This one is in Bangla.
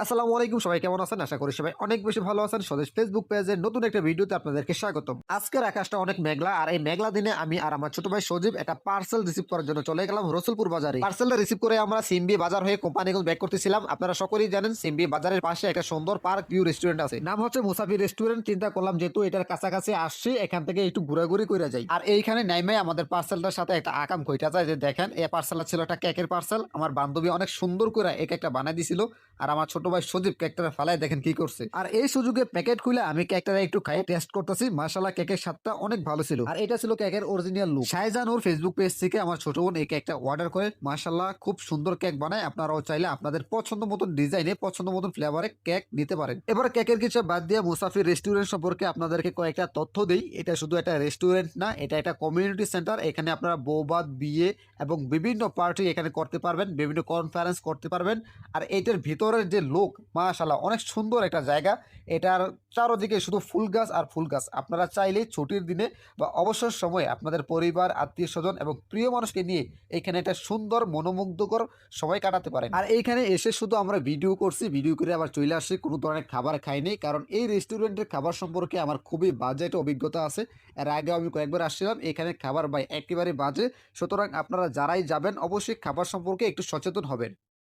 আসসালামু আলাইকুম, সবাই কেমন আছেন? আশা করি সবাই অনেক বেশি ভালো আছেন। স্বদেশ ফেসবুক পেজের নতুন একটা ভিডিওতে আপনাদেরকে স্বাগতম। আজকের আকাশটা অনেক মেঘলা, আর এই মেঘলা দিনে আমি আর আমার ছোট ভাই সজীব একটা পার্সেল রিসিভ করার জন্য চলে গেলাম রসুলপুর বাজারে। পার্সেলটা রিসিভ করে আমরা সিম্বি বাজার হয়ে কোম্পানিগঞ্জ ব্যাক করতেছিলাম। আপনারা সকলেই জানেন সিম্বি বাজারের পাশে একটা সুন্দর পার্ক ভিউ রেস্টুরেন্ট আছে, নাম হচ্ছে মুসাফির রেস্টুরেন্ট। চিন্তা করলাম যেহেতু এটার কাছাকাছি আসছি, এখান থেকে একটু ঘোরাঘুরি করে যাই। আর এইখানে নাইমে আমাদের পার্সেলটার সাথে একটা আকাম কইটা যায় যে দেখেন, এই পার্সেলটা ছিল একটা কেকের পার্সেল। আমার বান্ধবী অনেক সুন্দর করে এক একটা বানাই দিছিল, আর আমার ছোট ভাই সজীব কেকটা ফালায় দেখেন কি করছে। আর এই সুযোগে প্যাকেট খুলে আমি কেকটা একটু খাই টেস্ট করতেছি। মাশাআল্লাহ, কেকের স্বাদটা অনেক ভালো ছিল। আর এটা ছিল কেকের অরিজিনাল লুক। শাহজাহান ওর ফেসবুক পেজ থেকে আমার ছোট বোন এই কেকটা অর্ডার করে। মাশাআল্লাহ, খুব সুন্দর কেক বানায়। আপনারাও চাইলে আপনাদের পছন্দ মতন ডিজাইনে, পছন্দ মতন ফ্লেভারে কেক নিতে পারেন। এবার কেকের কিছু বাদ দিয়ে মুসাফির রেস্টুরেন্ট সম্পর্কে আপনাদেরকে কয়েকটা তথ্য দেই। এটা শুধু একটা রেস্টুরেন্ট না, এটা একটা কমিউনিটি সেন্টার। এখানে আপনারা বৌবাদ, বিয়ে এবং বিভিন্ন পার্টি এখানে করতে পারবেন, বিভিন্ন কনফারেন্স করতে পারবেন। আর এটার ভিতরের যে লোক, মাশাআল্লাহ, অনেক সুন্দর একটা জায়গা। এটার চারদিকে শুধু ফুল গাছ আর ফুল গাছ। আপনারা চাইলেই ছুটির দিনে বা অবসর সময়ে আপনাদের পরিবার, আত্মীয় স্বজন এবং প্রিয় মানুষকে নিয়ে এখানে একটা সুন্দর মনোমুগ্ধকর সময় কাটাতে পারেন। আর এইখানে এসে শুধু আমরা ভিডিও করছি, ভিডিও করে আবার চলে আসছি, কোনো ধরনের খাবার খাইনি। কারণ এই রেস্টুরেন্টের খাবার সম্পর্কে আমার খুবই বাজে একটা অভিজ্ঞতা আছে। এর আগে আমি কয়েকবার আসছিলাম, এখানে খাবার ভাই একেবারে বাজে। সুতরাং আপনারা যারাই যাবেন অবশ্যই খাবার সম্পর্কে একটু সচেতন হবেন।